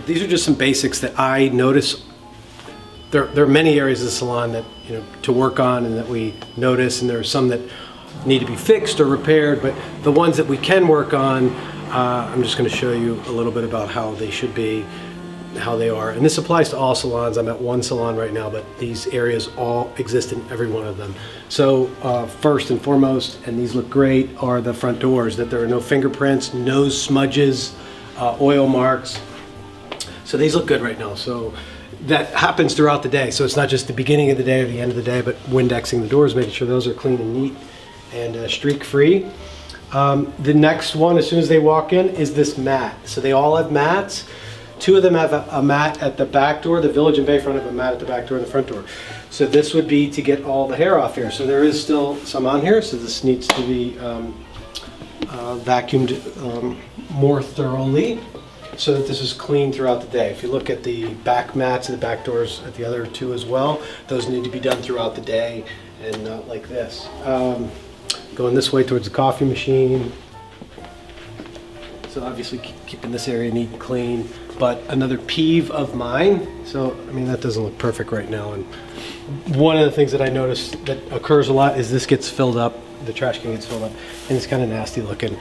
these are just some basics that I notice. There are many areas of the salon that, to work on and that we notice, and there are some that need to be fixed or repaired, but the ones that we can work on, I'm just going to show you a little bit about how they should be, how they are. And this applies to all salons. I'm at one salon right now, but these areas all exist in every one of them. So first and foremost, and these look great, are the front doors, that there are no fingerprints, no smudges, oil marks. So these look good right now. So that happens throughout the day. So it's not just the beginning of the day or the end of the day, but Windexing the doors, making sure those are clean and neat and streak free. The next one, as soon as they walk in, is this mat. So they all have mats. Two of them have a mat at the back door. The Village and Bayfront have a mat at the back door and the front door. So this would be to get all the hair off here. So there is still some on here, so this needs to be vacuumed more thoroughly so that this is clean throughout the day. If you look at the back mats and the back doors at the other two as well, those need to be done throughout the day and not like this. Going this way towards the coffee machine. So obviously keeping this area neat and clean. But another peeve of mine, so I mean that doesn't look perfect right now, and one of the things that I noticed that occurs a lot is this gets filled up, the trash can gets filled up, and it's kind of nasty looking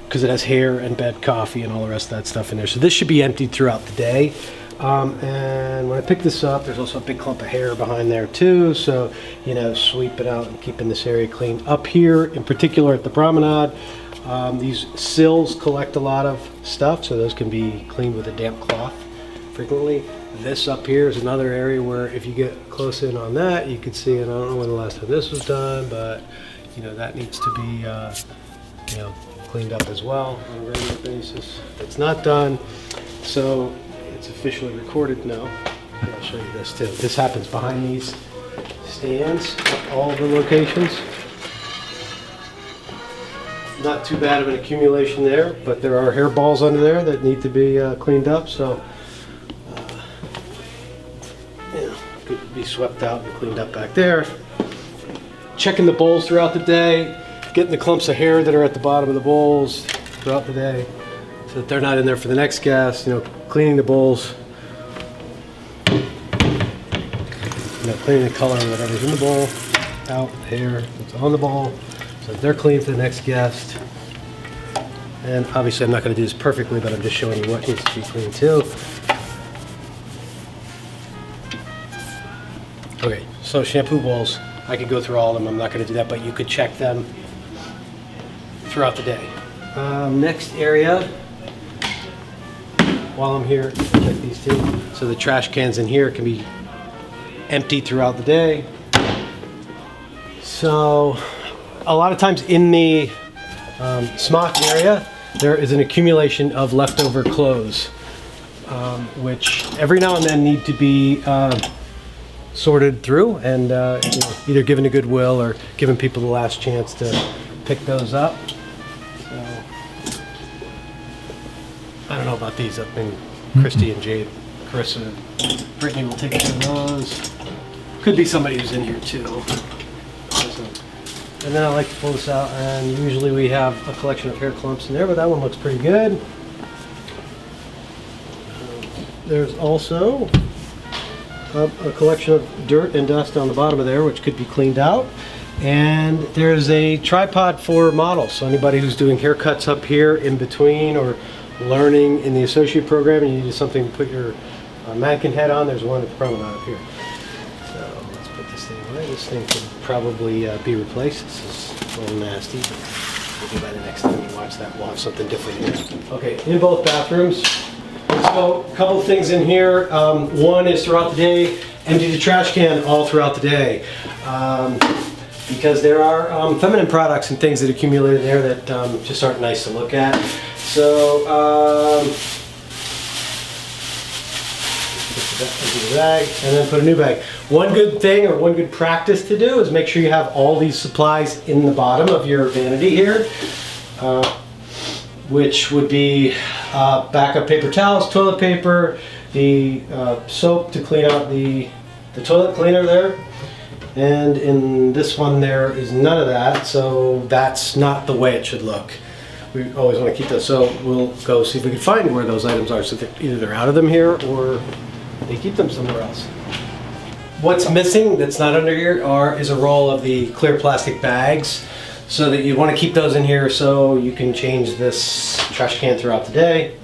because it has hair and bad coffee and all the rest of that stuff in there. So this should be emptied throughout the day. And when I pick this up, there's also a big clump of hair behind there too. So, sweep it out and keeping this area clean. Up here, in particular at the promenade, these sills collect a lot of stuff, so those can be cleaned with a damp cloth frequently. This up here is another area where if you get close in on that, you can see, and I don't know when the last time this was done, but that needs to be cleaned up as well on a regular basis. It's not done, so it's officially recorded now. I'll show you this too. This happens behind these stands at all the locations. Not too bad of an accumulation there, but there are hairballs under there that need to be cleaned up, so could be swept out and cleaned up back there. Checking the bowls throughout the day, getting the clumps of hair that are at the bottom of the bowls throughout the day so that they're not in there for the next guest. Cleaning the bowls, cleaning the color of whatever's in the bowl out, hair that's on the bowl, so they're clean for the next guest. And obviously I'm not going to do this perfectly, but I'm just showing you what needs to be clean too. Okay, so shampoo bowls, I could go through all of them. I'm not going to do that, but you could check them throughout the day. Next area, while I'm here, check these two. So the trash cans in here can be emptied throughout the day. So a lot of times in the smock area, there is an accumulation of leftover clothes, which every now and then need to be sorted through and either given to Goodwill or giving people the last chance to pick those up. So I don't know about these. I mean, Christy and Jade, Carissa, Brittany will take care of those. Could be somebody who's in here too. And then I like to pull this out, and usually we have a collection of hair clumps in there, but that one looks pretty good. There's also a collection of dirt and dust on the bottom of there, which could be cleaned out. And there's a tripod for models. So anybody who's doing haircuts up here in between or learning in the associate program and you need something to put your mannequin head on, there's one at the promenade up here. So let's put this thing away. This thing could probably be replaced. This is a little nasty, but maybe by the next time you watch that, we'll have something different here. Okay, in both bathrooms. So a couple of things in here. One is throughout the day, empty the trash can all throughout the day. Because there are feminine products and things that accumulate in there that just aren't nice to look at. So, empty the bag and then put a new bag. One good thing or one good practice to do is make sure you have all these supplies in the bottom of your vanity here, which would be backup paper towels, toilet paper, the soap to clean out the toilet cleaner there. And in this one there is none of that, so that's not the way it should look. we always want to keep those. So we'll go see if we can find where those items are. So either they're out of them here or they keep them somewhere else. What's missing that's not under here is a roll of the clear plastic bags. So that you want to keep those in here so you can change this trash can throughout the day.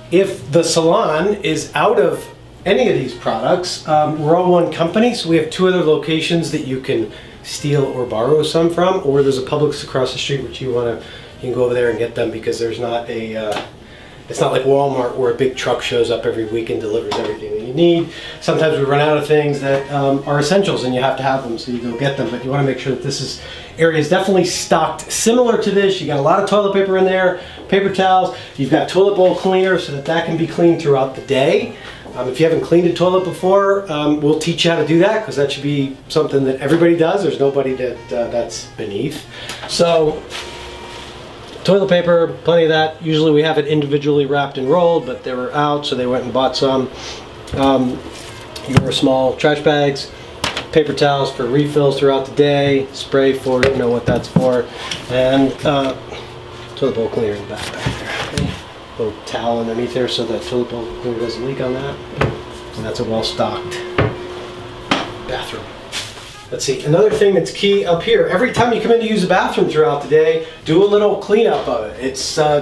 If the salon is out of any of these products, we're all one company, so we have 2 other locations that you can steal or borrow some from, or there's a Publix across the street which you can go over there and get them, because there's not it's not like Walmart where a big truck shows up every week and delivers everything that you need. Sometimes we run out of things that are essentials and you have to have them, so you go get them. But you want to make sure that this area is definitely stocked similar to this. You got a lot of toilet paper in there, paper towels. You've got toilet bowl cleaner so that can be cleaned throughout the day. If you haven't cleaned a toilet before, we'll teach you how to do that, because that should be something that everybody does. There's nobody that's beneath. So toilet paper, plenty of that. Usually we have it individually wrapped and rolled, but they were out, so they went and bought some. Your small trash bags, paper towels for refills throughout the day, spray for, you know what that's for, and toilet bowl cleaner in the back there. Okay. Little towel underneath there so that toilet bowl cleaner doesn't leak on that. And that's a well-stocked bathroom. Let's see, another thing that's key up here, every time you come in to use the bathroom throughout the day, do a little cleanup of it. It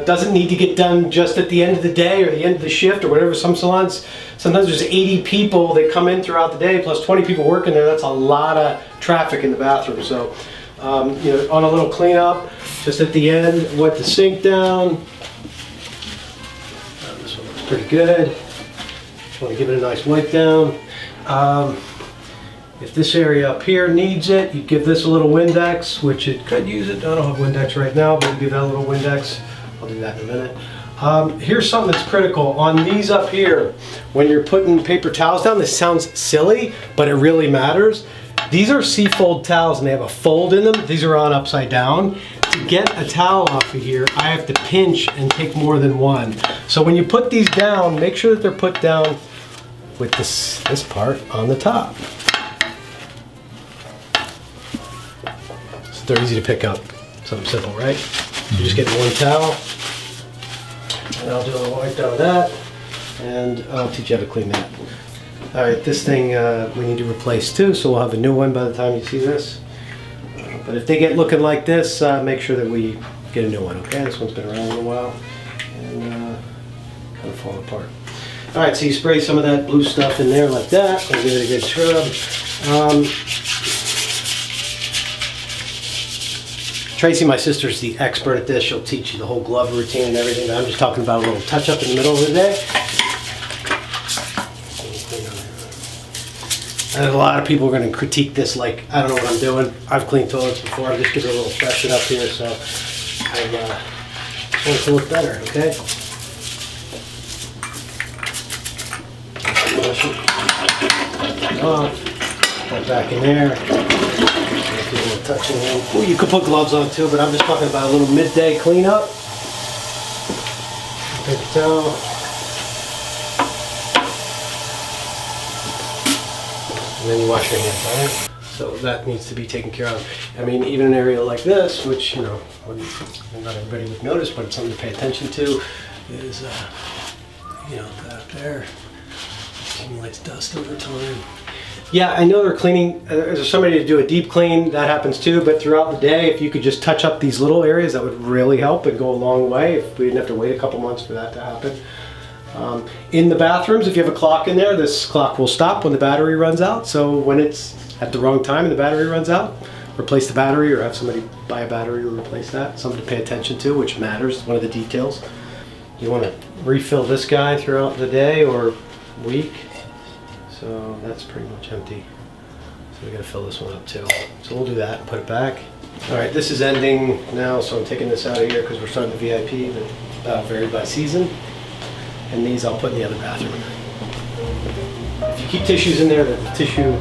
doesn't need to get done just at the end of the day or the end of the shift or whatever. Some salons, sometimes there's 80 people that come in throughout the day plus 20 people working there. That's a lot of traffic in the bathroom. So, you know, on a little cleanup, just at the end, wipe the sink down. This one looks pretty good. Just want to give it a nice wipe down. If this area up here needs it, you give this a little Windex, which it could use it. I don't have Windex right now, but you give that a little Windex. I'll do that in a minute. Here's something that's critical. On these up here, when you're putting paper towels down, this sounds silly, but it really matters. These are C-fold towels and they have a fold in them. These are on upside down. To get a towel off of here, I have to pinch and take more than one. So when you put these down, make sure that they're put down with this part on the top. They're easy to pick up. Something simple, right? You just get one towel, and I'll do a wipe down of that, and I'll teach you how to clean that. All right, this thing we need to replace too, so we'll have a new one by the time you see this. But if they get looking like this, make sure that we get a new one, okay? This one's been around a little while, and kind of falling apart. All right, so you spray some of that blue stuff in there like that, and give it a good scrub. Tracy, my sister's the expert at this. She'll teach you the whole glove routine and everything, but I'm just talking about a little touch-up in the middle of the day. And a lot of people are going to critique this like, I don't know what I'm doing. I've cleaned toilets before. I'm just giving it a little freshen up here, so I want it to look better, okay? Put back in there. Touching in. Ooh, you could put gloves on too, but I'm just talking about a little midday cleanup. Paper towel. And then you wash your hands, right? So that needs to be taken care of. I mean, even an area like this, which, you know, not everybody would notice, but it's something to pay attention to, is, you know, that there accumulates dust over time. Yeah, I know they're cleaning, there's somebody to do a deep clean, that happens too, but throughout the day, if you could just touch up these little areas, that would really help and go a long way if we didn't have to wait a couple months for that to happen. In the bathrooms, if you have a clock in there, this clock will stop when the battery runs out, so when it's at the wrong time and the battery runs out, replace the battery or have somebody buy a battery or replace that. Something to pay attention to, which matters, one of the details. You want to refill this guy throughout the day or week. So that's pretty much empty. So we gotta fill this one up too. So we'll do that and put it back. All right, this is ending now, so I'm taking this out of here because we're starting the VIP, but varied by season. And these I'll put in the other bathroom. If you keep tissues in there, the tissues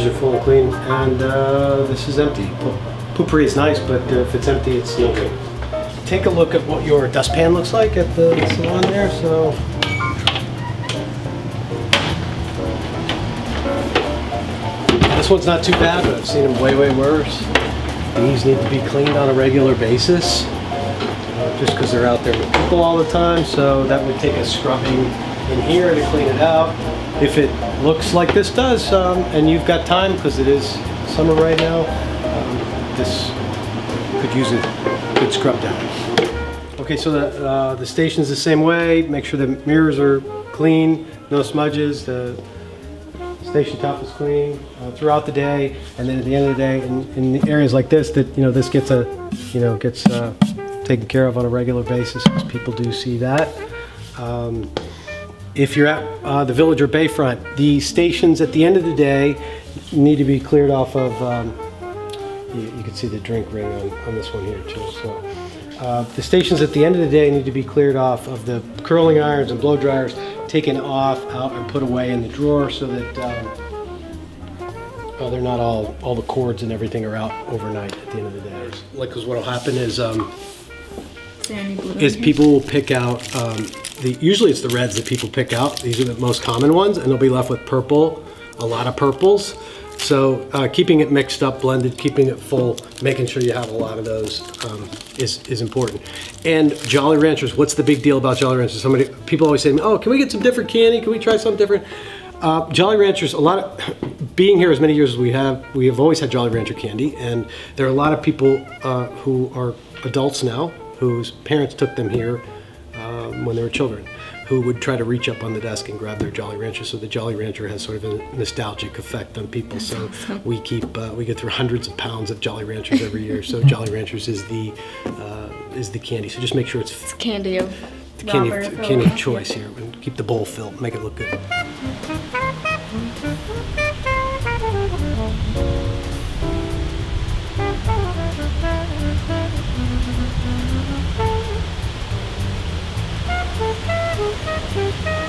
are full and clean. And this is empty. Poopery is nice, but if it's empty, it's no good. Take a look at what your dustpan looks like at the salon there. So. This one's not too bad, but I've seen them way, way worse. These need to be cleaned on a regular basis, just because they're out there with people all the time. So that would take a scrubbing in here to clean it out. If it looks like this does, and you've got time, because it is summer right now, this could use a good scrub down. Okay, so the station's the same way. Make sure the mirrors are clean, no smudges. The station top is clean throughout the day, and then at the end of the day, in areas like this, that this gets taken care of on a regular basis, because people do see that. If you're at the Village or Bayfront, the stations at the end of the day need to be cleared off of. You can see the drink ring on this one here too. So the stations at the end of the day need to be cleared off of the curling irons and blow dryers, taken off, out, and put away in the drawer, so that they're not all the cords and everything are out overnight at the end of the day. Like, because what'll happen is people will pick out usually it's the reds that people pick out. These are the most common ones, and they'll be left with purple, a lot of purples. So keeping it mixed up, blended, keeping it full, making sure you have a lot of those is important. And Jolly Ranchers, what's the big deal about Jolly Ranchers? People always say to me, oh, can we get some different candy? Can we try something different? Jolly Ranchers, being here as many years as we have always had Jolly Rancher candy, and there are a lot of people who are adults now whose parents took them here when they were children, who would try to reach up on the desk and grab their Jolly Rancher. So the Jolly Rancher has sort of a nostalgic effect on people. So we get through hundreds of pounds of Jolly Ranchers every year. So Jolly Ranchers is the candy. So just make sure it's candy of candy of choice here, and keep the bowl filled, make it look good. Thank you.